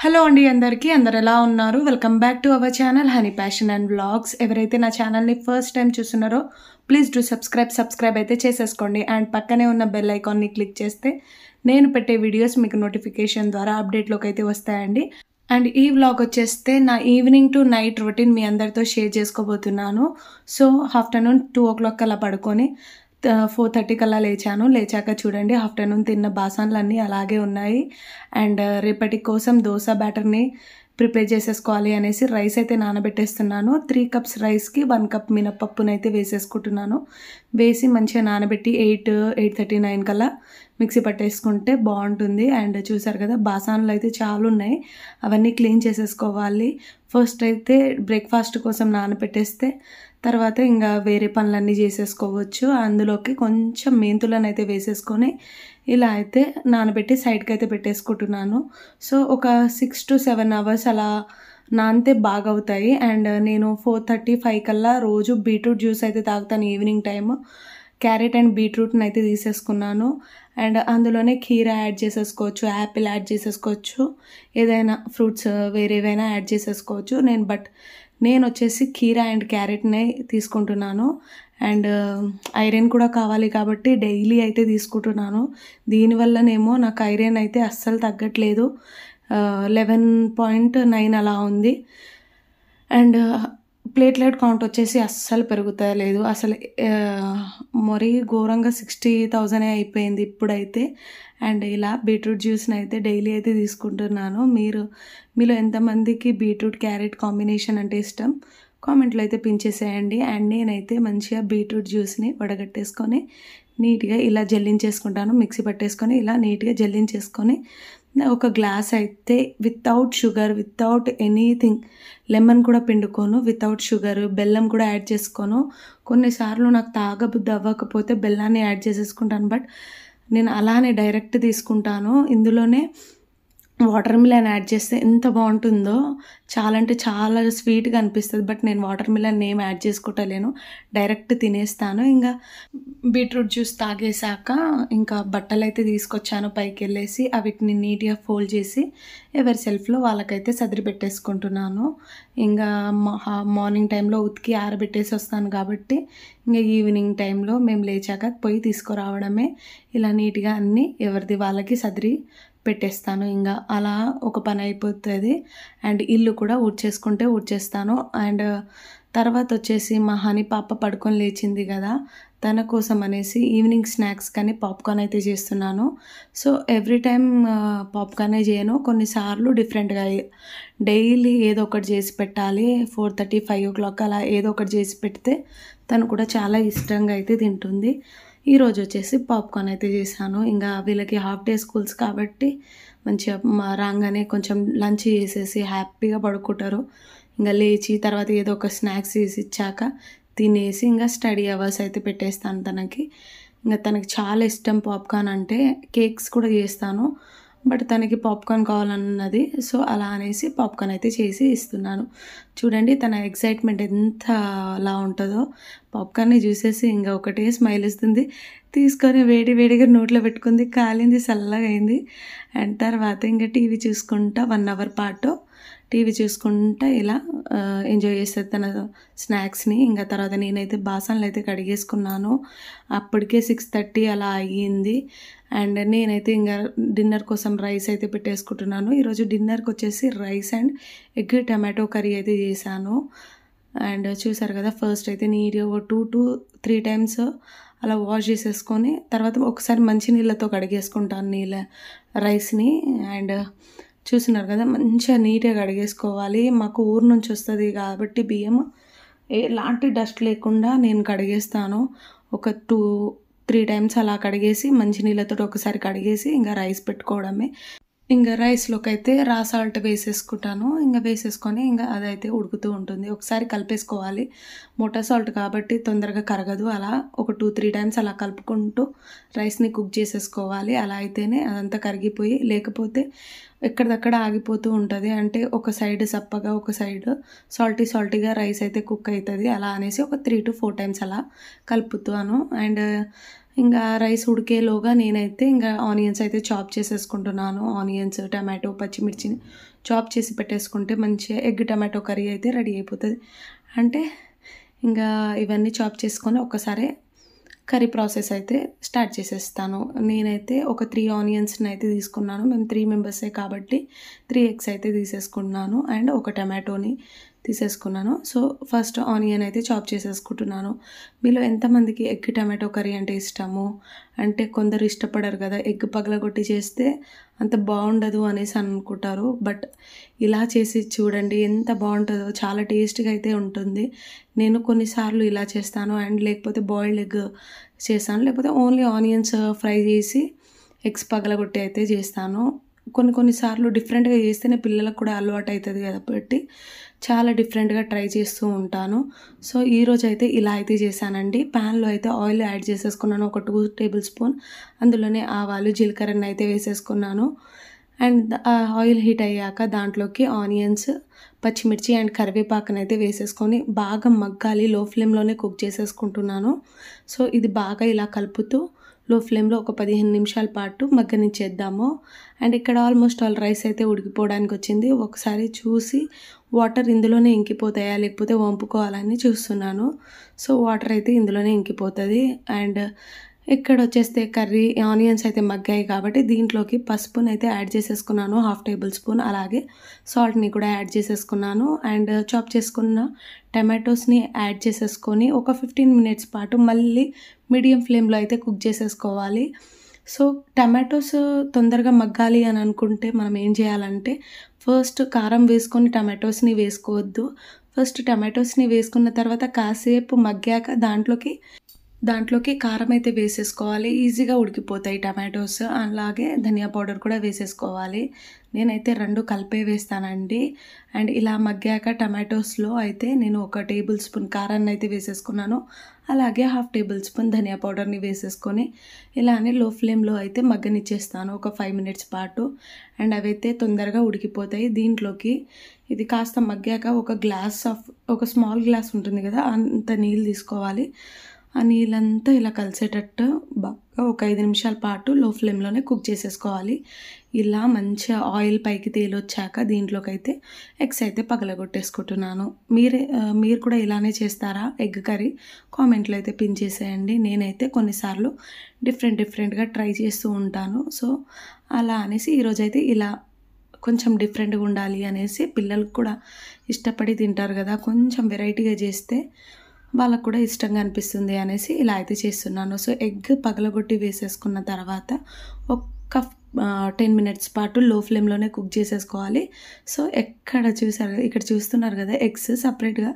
Hello అండి అందరికీ. అందరు ఎలా ఉన్నారు? Welcome back to our channel honey passion and vlogs. ఎవరైతే నా ఛానల్‌ని ఫస్ట్ టైం చూస్తున్నారో ప్లీజ్ డూ సబ్స్క్రైబ్ అయితే చేసేసుకోండి. అండ్ పక్కనే ఉన్న బెల్ ఐకాన్‌ని క్లిక్ చేస్తే నేను పెట్టే వీడియోస్ మీకు నోటిఫికేషన్ ద్వారా అప్డేట్‌లోకి అయితే వస్తాయండి. అండ్ ఈ వ్లాగ్ వచ్చేస్తే నా ఈవినింగ్ టు నైట్ రొటీన్ మీ అందరితో షేర్ చేసుకోబోతున్నాను. సో ఆఫ్టర్‌నూన్ 2:00 కల్లా పడుకొని 4:30 కల్లా లేచాను. లేచాక చూడండి ఆఫ్టర్‌నూన్ తిన్న బాసనలన్నీ అలాగే ఉన్నాయి. అండ్ రేపటి కోసం దోస బ్యాటర్‌ని ప్రిపేర్ చేసేసుకోవాలి అనేసి రైస్ అయితే నానబెట్టేస్తున్నాను. 3 కప్స్ రైస్‌కి 1 కప్ మినపప్పునైతే వేసేసుకుంటున్నాను. వేసి మంచిగా నానబెట్టి 8:30 కల్లా మిక్సీ పట్టేసుకుంటే బాగుంటుంది. అండ్ చూసారు కదా బాసనలు అయితే చాలా ఉన్నాయి. అవన్నీ క్లీన్ చేసేసుకోవాలి. ఫస్ట్ అయితే బ్రేక్ఫాస్ట్ కోసం నానబెట్టేస్తే తర్వాత ఇంకా వేరే పనులన్నీ చేసేసుకోవచ్చు. అందులోకి కొంచెం మెంతులను అయితే వేసేసుకొని ఇలా అయితే నానబెట్టి సైడ్కి అయితే పెట్టేసుకుంటున్నాను. సో ఒక 6 to 7 అవర్స్ అలా నానితే బాగా అవుతాయి. అండ్ నేను 4:35 కల్లా రోజు బీట్రూట్ జ్యూస్ అయితే తాగుతాను ఈవినింగ్ టైము. క్యారెట్ అండ్ బీట్రూట్ని అయితే తీసేసుకున్నాను. అండ్ అందులోనే కీరా యాడ్ చేసేసుకోవచ్చు, యాపిల్ యాడ్ చేసేసుకోవచ్చు, ఏదైనా ఫ్రూట్స్ వేరేవైనా యాడ్ చేసేసుకోవచ్చు. నేను వచ్చేసి కీరా అండ్ క్యారెట్నే తీసుకుంటున్నాను. అండ్ ఐరన్ కూడా కావాలి కాబట్టి డైలీ అయితే తీసుకుంటున్నాను. దీనివల్లనేమో నాకు ఐరన్ అయితే అస్సలు తగ్గట్లేదు. 11.9 అలా ఉంది. అండ్ ప్లేట్లెట్ కౌంట్ వచ్చేసి అస్సలు పెరుగుతలేదు. అసలు మరీ ఘోరంగా 60,000 అయిపోయింది ఇప్పుడైతే. అండ్ ఇలా బీట్రూట్ జ్యూస్ని అయితే డైలీ అయితే తీసుకుంటున్నాను. మీలో ఎంతమందికి బీట్రూట్ క్యారెట్ కాంబినేషన్ అంటే ఇష్టం కామెంట్లో అయితే పిన్ చేసేయండి. అండ్ నేనైతే మంచిగా బీట్రూట్ జ్యూస్ని వడగట్టేసుకొని నీట్గా ఇలా జల్లించేసుకుంటాను. మిక్సీ పట్టేసుకొని ఇలా నీట్గా జల్లించేసుకొని ఒక గ్లాస్ అయితే without sugar, without anything, lemon కూడా పిండుకోను, వితౌట్ షుగర్, బెల్లం కూడా యాడ్ చేసుకోను. కొన్నిసార్లు నాకు తాగబుద్ధి అవ్వకపోతే బెల్లాన్ని యాడ్ చేసేసుకుంటాను. బట్ నేను అలానే డైరెక్ట్ తీసుకుంటాను. ఇందులోనే వాటర్ మిలన్ యాడ్ చేస్తే ఎంత బాగుంటుందో, చాలా అంటే చాలా స్వీట్గా అనిపిస్తుంది. బట్ నేను వాటర్ మిలన్ ఏం యాడ్ చేసుకుంటలేను, డైరెక్ట్ తినేస్తాను. ఇంకా బీట్రూట్ జ్యూస్ తాగేశాక ఇంకా బట్టలు అయితే తీసుకొచ్చాను పైకి వెళ్ళేసి, వీటిని నీట్గా ఫోల్డ్ చేసి ఎవరి సెల్ఫ్లో వాళ్ళకైతే సదిరి పెట్టేసుకుంటున్నాను. ఇంకా మార్నింగ్ టైంలో ఉతికి ఆరబెట్టేసి వస్తాను కాబట్టి ఇంకా ఈవినింగ్ టైంలో మేము లేచాక పోయి తీసుకురావడమే. ఇలా నీట్గా అన్నీ ఎవరిది వాళ్ళకి సదిరి పెట్టేస్తాను. ఇంకా అలా ఒక పని అయిపోతుంది. అండ్ ఇల్లు కూడా ఊడ్చేస్తాను. అండ్ తర్వాత వచ్చేసి మా హనీ పాప పడుకొని లేచింది కదా, తన కోసం అనేసి ఈవినింగ్ స్నాక్స్ కానీ పాప్కార్న్ అయితే చేస్తున్నాను. సో ఎవ్రీ టైం పాప్కార్నే చేయను, కొన్నిసార్లు డిఫరెంట్గా డైలీ ఏదో ఒకటి చేసి పెట్టాలి. 4:30, 5 అలా ఏదో ఒకటి చేసి పెడితే తను కూడా చాలా ఇష్టంగా అయితే తింటుంది. ఈరోజు వచ్చేసి పాప్కార్న్ అయితే చేశాను. ఇంకా వీళ్ళకి హాఫ్ డే స్కూల్స్ కాబట్టి మంచిగా రాగానే కొంచెం లంచ్ చేసేసి హ్యాపీగా పడుకుంటారు. ఇంకా లేచి తర్వాత ఏదో ఒక స్నాక్స్ చేసి ఇచ్చాక తినేసి ఇంకా స్టడీ అవర్స్ అయితే పెట్టేస్తాను తనకి. ఇంకా తనకి చాలా ఇష్టం పాప్కార్న్ అంటే. కేక్స్ కూడా చేస్తాను, బట్ తనకి పాప్కార్న్ కావాలన్నది. సో అలా అనేసి పాప్కార్న్ అయితే చేసి ఇస్తున్నాను. చూడండి తన ఎక్సైట్మెంట్ ఎంత అలా ఉంటుందో. పాప్కార్న్ని చూసేసి ఇంకా ఒకటే స్మైల్ ఇస్తుంది. తీసుకొని వేడిగా నోట్లో పెట్టుకుంది, కాలింది, చల్లగా అయింది. అండ్ తర్వాత ఇంకా టీవీ చూసుకుంటా 1 అవర్ పాటు టీవీ చూసుకుంటా ఇలా ఎంజాయ్ చేస్తుంది తన స్నాక్స్ని. ఇంకా తర్వాత నేనైతే బాసనలు అయితే కడిగేసుకున్నాను. అప్పటికే 6:30 అలా అయ్యింది. అండ్ నేనైతే ఇంకా డిన్నర్ కోసం రైస్ అయితే పెట్టేసుకుంటున్నాను. ఈరోజు డిన్నర్కి వచ్చేసి rice and egg tomato curry అయితే చేశాను. అండ్ చూసారు కదా, ఫస్ట్ అయితే నీట్గా 2 to 3 టైమ్స్ అలా వాష్ చేసేసుకొని తర్వాత ఒకసారి మంచి నీళ్ళతో కడిగేసుకుంటాను రైస్ని. అండ్ చూస్తున్నారు కదా, మంచిగా నీట్గా కడిగేసుకోవాలి. మాకు ఊరు నుంచి వస్తుంది కాబట్టి బియ్యం ఎలాంటి డస్ట్ లేకుండా నేను కడిగేస్తాను. ఒక 2-3 టైమ్స్ అలా కడిగేసి మంచి నీళ్ళతో ఒకసారి కడిగేసి ఇంకా రైస్ పెట్టుకోవడమే. ఇంకా రైస్లోకి అయితే రా సాల్ట్ వేసేసుకుంటాను. ఇంకా వేసేసుకొని ఇంకా అదైతే ఉడుకుతూ ఉంటుంది. ఒకసారి కలిపేసుకోవాలి, మోటా సాల్ట్ కాబట్టి తొందరగా కరగదు. అలా ఒక 2-3 టైమ్స్ అలా కలుపుకుంటూ రైస్ని కుక్ చేసేసుకోవాలి. అలా అయితేనే అదంతా కరిగిపోయి, లేకపోతే ఎక్కడిదక్కడ ఆగిపోతూ ఉంటుంది. అంటే ఒక సైడ్ సప్పగా ఒక సైడ్ సాల్టీగా రైస్ అయితే కుక్ అవుతుంది. అలా అనేసి ఒక 3 to 4 టైమ్స్ అలా కలుపుతాను. అండ్ ఇంకా రైస్ ఉడికేలోగా నేనైతే ఇంకా ఆనియన్స్ అయితే చాప్ చేసేసుకుంటున్నాను. ఆనియన్స్, టమాటో, పచ్చిమిర్చిని చాప్ చేసి పెట్టేసుకుంటే మంచిగా ఎగ్ టమాటో కర్రీ అయితే రెడీ అయిపోతుంది. అంటే ఇంకా ఇవన్నీ చాప్ చేసుకొని ఒక్కసారి కర్రీ ప్రాసెస్ అయితే స్టార్ట్ చేసేస్తాను. నేనైతే ఒక 3 ఆనియన్స్‌ని అయితే తీసుకున్నాను. మేము 3 మెంబర్సే కాబట్టి 3 ఎగ్స్ అయితే తీసేసుకున్నాను అండ్ ఒక టమాటోని తీసేసుకున్నాను. సో, ఫస్ట్ ఆనియన్ అయితే చాప్ చేసేసుకుంటున్నాను. మీలో ఎంతమందికి ఎగ్ టమాటో కర్రీ అంటే ఇష్టము? అంటే కొందరు ఇష్టపడరు కదా! ఎగ్ పగలగొట్టి చేస్తే అంత బావుండదు అనేసి అనుకుంటారు. బట్ ఇలా చేసి చూడండి ఎంత బావుంటదో, చాలా టేస్ట్‌గా అయితే ఉంటుంది. నేను కొన్నిసార్లు ఇలా చేస్తాను అండ్ లేకపోతే బాయిల్డ్ ఎగ్ చేస్తాను. లేకపోతే ఓన్లీ ఆనియన్స్ ఫ్రై చేసి ఎగ్స్ పగలగొట్టి అయితే చేస్తాను. కొన్ని సార్లు డిఫరెంట్‌గా చేస్తేనే పిల్లలకు కూడా అలవాటు అయితది కాబట్టి చాలా డిఫరెంట్‌గా ట్రై చేస్తూ ఉంటాను. సో, ఈరోజైతే ఇలా అయితే చేశానండి. ప్యాన్‌లో అయితే ఆయిల్ యాడ్ చేసేసుకున్నాను. ఒక 2 టేబుల్ స్పూన్ అందులోనే ఆవాలు, జీలకర్రని అయితే వేసేసుకున్నాను. అండ్ ఆయిల్ హీట్ అయ్యాక దాంట్లోకి ఆనియన్స్, పచ్చిమిర్చి అండ్ కరివేపాకునైతే వేసేసుకొని బాగా మగ్గాలి. లో ఫ్లేమ్‌లోనే కుక్ చేసేసుకుంటున్నాను. సో, ఇది బాగా ఇలా కలుపుతూ లో ఫ్లేమ్‌లో ఒక 15 నిమిషాల పాటు మగ్గనిచ్చేద్దాము. అండ్ ఇక్కడ ఆల్మోస్ట్ ఆల్ రైస్ అయితే ఉడికిపోవడానికొచ్చింది. ఒకసారి చూసి వాటర్ ఇందులోనే ఇంకిపోతాయా లేకపోతే వంపుకోవాలని చూస్తున్నాను. సో, వాటర్ అయితే ఇందులోనే ఇంకిపోతది. అండ్ ఇక్కడొచ్చేస్తే కర్రీ ఆనియన్స్ అయితే మగ్గాయి కాబట్టి దీంట్లోకి పసుపునైతే యాడ్ చేసేసుకున్నాను. Half table spoon. అలాగే సాల్ట్‌ని కూడా యాడ్ చేసేసుకున్నాను. అండ్ చాప్ చేసుకున్న టమాటోస్‌ని యాడ్ చేసేసుకొని ఒక 15 మినిట్స్ పాటు మళ్ళీ మీడియం ఫ్లేమ్‌లో అయితే కుక్ చేసేసుకోవాలి. సో, టమాటోస్ తొందరగా మగ్గాలి అని అనుకుంటే మనం ఏం చేయాలంటే ఫస్ట్ కారం వేసుకొని టమాటోస్‌ని వేసుకోవద్దు. ఫస్ట్ టమాటోస్‌ని వేసుకున్న తర్వాత కాసేపు మగ్గాక దాంట్లోకి కారం అయితే వేసేసుకోవాలి. ఈజీగా ఉడికిపోతాయి టమాటోస్. అలాగే ధనియా పౌడర్ కూడా వేసేసుకోవాలి. నేనైతే 2 కలిపే వేస్తానండి. అండ్ ఇలా మగ్గాక టమాటోస్‌లో అయితే నేను ఒక టేబుల్ స్పూన్ కారాన్ని అయితే వేసేసుకున్నాను. అలాగే హాఫ్ టేబుల్ స్పూన్ ధనియా పౌడర్‌ని వేసేసుకొని ఇలానే లో ఫ్లేమ్‌లో అయితే మగ్గనిచ్చేస్తాను ఒక 5 మినిట్స్ పాటు. అండ్ అవైతే తొందరగా ఉడికిపోతాయి. దీంట్లోకి ఇది కాస్త మగ్గాక ఒక స్మాల్ గ్లాస్ ఉంటుంది కదా! అంత నీళ్ళు తీసుకోవాలి. ఆ నీళ్ళంతా ఇలా కలిసేటట్టు బాగా ఒక 5 నిమిషాల పాటు లో ఫ్లేమ్‌లోనే కుక్ చేసేసుకోవాలి. ఇలా మంచిగా ఆయిల్ పైకి తేలొచ్చాక దీంట్లోకైతే ఎగ్స్ అయితే పగలగొట్టేసుకుంటున్నాను. మీరు కూడా ఇలానే చేస్తారా ఎగ్ కర్రీ? కామెంట్‌లో అయితే పిన్ చేసేయండి. నేనైతే కొన్నిసార్లు డిఫరెంట్‌గా ట్రై చేస్తూ ఉంటాను. సో, అలా అనేసి ఈరోజైతే ఇలా కొంచెం డిఫరెంట్‌గా ఉండాలి అనేసి పిల్లలకు కూడా ఇష్టపడి తింటారు కదా! కొంచెం వెరైటీగా చేస్తే వాళ్ళకి కూడా ఇష్టంగా అనిపిస్తుంది అనేసి ఇలా అయితే చేస్తున్నాను. సో, ఎగ్ పగలగొట్టి వేసేసుకున్న తర్వాత ఒక్క 10 మినిట్స్ పాటు లో ఫ్లేమ్‌లోనే కుక్ చేసేసుకోవాలి. సో, ఇక్కడ చూస్తున్నారు కదా! ఎగ్స్ సెపరేట్‌గా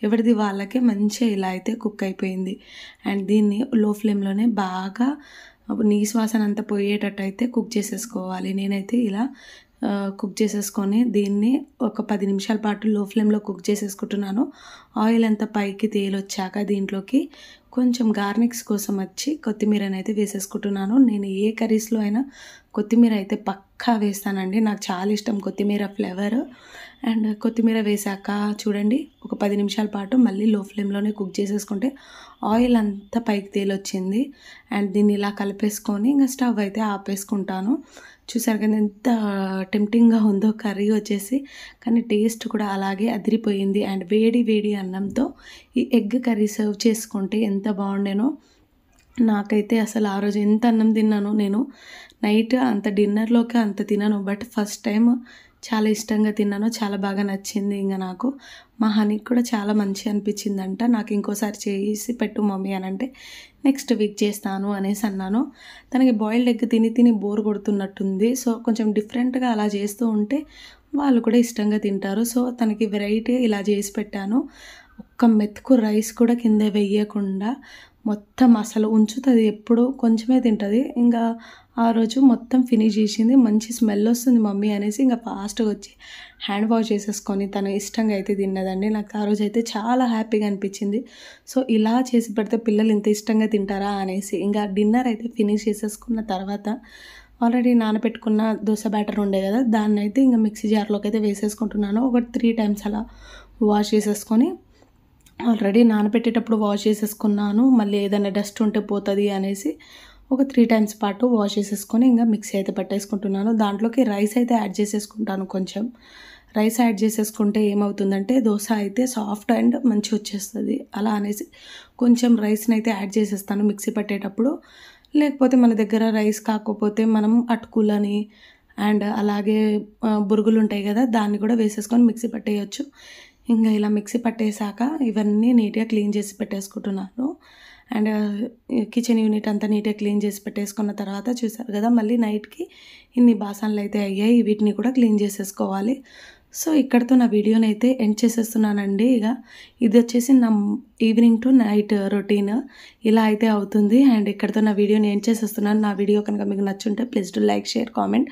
ఎవరిది వాళ్ళకే మంచిగా ఇలా అయితే కుక్ అయిపోయింది. అండ్ దీన్ని లో ఫ్లేమ్‌లోనే బాగా నీసు వాసన అంతా పోయేటట్టు అయితే కుక్ చేసేసుకోవాలి. నేనైతే ఇలా కుక్ చేసేసుకొని దీన్ని ఒక 10 నిమిషాల పాటు లో ఫ్లేమ్‌లో కుక్ చేసేసుకుంటున్నాను. ఆయిల్ అంతా పైకి తేలొచ్చాక దీంట్లోకి కొంచెం గార్నిక్స్ కోసం కొత్తిమీరనైతే వేసేసుకుంటున్నాను. నేను ఏ కర్రీస్‌లో అయినా కొత్తిమీర అయితే పక్కా వేస్తానండి. నాకు చాలా ఇష్టం కొత్తిమీర ఫ్లేవర్. అండ్ కొత్తిమీర వేశాక చూడండి ఒక 10 నిమిషాల పాటు మళ్ళీ లో ఫ్లేమ్‌లోనే కుక్ చేసేసుకుంటే ఆయిల్ అంతా పైకి తేలొచ్చింది. అండ్ దీన్ని ఇలా కలిపేసుకొని ఇంక స్టవ్ అయితే ఆపేసుకుంటాను. చూసారు కదా ఎంత టెంప్టింగ్‌గా ఉందో కర్రీ వచ్చేసి. కానీ టేస్ట్ కూడా అలాగే అదిరిపోయింది. అండ్ వేడి అన్నంతో ఈ ఎగ్ కర్రీ సర్వ్ చేసుకుంటే ఎంత బాగుండేనో. నాకైతే అసలు ఆ రోజు ఎంత అన్నం తిన్నానో నేను నైట్ అంత డిన్నర్‌లోకి అంత తినను. బట్ ఫస్ట్ టైమ్ చాలా ఇష్టంగా తిన్నాను. చాలా బాగా నచ్చింది ఇంగ నాకు. మా హనీకి కూడా చాలా మంచిగా అనిపించిందంట. నాకు ఇంకోసారి చేసి పెట్టు మమ్మీ అనంటే నెక్స్ట్ వీక్ చేస్తాను అనేసి అన్నాను. తనకి బాయిల్డ్ ఎగ్ తిని బోర్ కొడుతున్నట్టుంది. సో, కొంచెం డిఫరెంట్‌గా అలా చేస్తూ ఉంటే వాళ్ళు కూడా ఇష్టంగా తింటారు. సో, తనకి వెరైటీగా ఇలా చేసి పెట్టాను. ఒక్క మెతుకు రైస్ కూడా కింద వెయ్యకుండా మొత్తం అసలు ఉంచుతది. ఎప్పుడూ కొంచెమే తింటది. ఇంగా ఆ రోజు మొత్తం ఫినిష్ చేసింది. మంచి స్మెల్ వస్తుంది మమ్మీ అనేసి ఇంక ఫాస్ట్‌గా వచ్చి హ్యాండ్ వాష్ చేసేసుకొని తను ఇష్టంగా అయితే తిన్నదండి. నాకు ఆ రోజైతే చాలా హ్యాపీగా అనిపించింది. సో, ఇలా చేసి పెడితే పిల్లలు ఇంత ఇష్టంగా తింటారా అనేసి. ఇంగా డిన్నర్ అయితే ఫినిష్ చేసేసుకున్న తర్వాత ఆల్రెడీ నానబెట్టుకున్న దోస బ్యాటర్ ఉండే కదా! దాన్నైతే ఇంక మిక్సీ జార్‌లోకి అయితే వేసేసుకుంటున్నాను. ఒక 3 టైమ్స్ అలా వాష్ చేసేసుకొని ఆల్రెడీ నానబెట్టేటప్పుడు వాష్ చేసేసుకున్నాను. మళ్ళీ ఏదైనా డస్ట్ ఉంటే పోతది అనేసి ఒక 3 టైమ్స్ పాటు వాష్ చేసేసుకొని ఇంగా మిక్సీ అయితే పట్టేసుకుంటున్నాను. దాంట్లోకి రైస్ అయితే యాడ్ చేసేసుకుంటాను కొంచెం. రైస్ యాడ్ చేసేసుకుంటే ఏమవుతుందంటే దోస అయితే సాఫ్ట్ అండ్ మంచిగొచ్చేస్తది. అలా అనేసి కొంచెం రైస్‌నైతే యాడ్ చేసేస్తాను మిక్సీ పట్టేటప్పుడు. లేకపోతే మన దగ్గర రైస్ కాకపోతే మనం అటుకులని అండ్ అలాగే బురుగులుంటాయి గదా! దాన్ని కూడా వేసేసుకొని మిక్సీ పట్టేయొచ్చు. ఇంగ ఇలా మిక్సీ పట్టేసాక ఇవన్నీ నీట్‌గా క్లీన్ చేసి పెట్టేసుకుంటున్నాను. అండ్ కిచెన్ యూనిట్ అంతా నీట్‌గా క్లీన్ చేసి పెట్టేసుకున్న తర్వాత చూసారు గదా! మళ్ళీ నైట్‌కి ఇన్ని బాసనలయితే అయ్యాయి. వీటిని కూడా క్లీన్ చేసేసుకోవాలి. సో, ఇక్కడితో నా వీడియోనైతే ఎండ్ చేసేస్తున్నానండి ఇగ. ఇదొచ్చేసి నా ఈవినింగ్ టు నైట్ రొటీన్. ఇలా అయితే అవుతుంది. అండ్ ఇక్కడితో నా వీడియోని ఎండ్ చేసేస్తున్నాను. నా వీడియో కనుక మీకు నచ్చుంటే please do like, share, comment.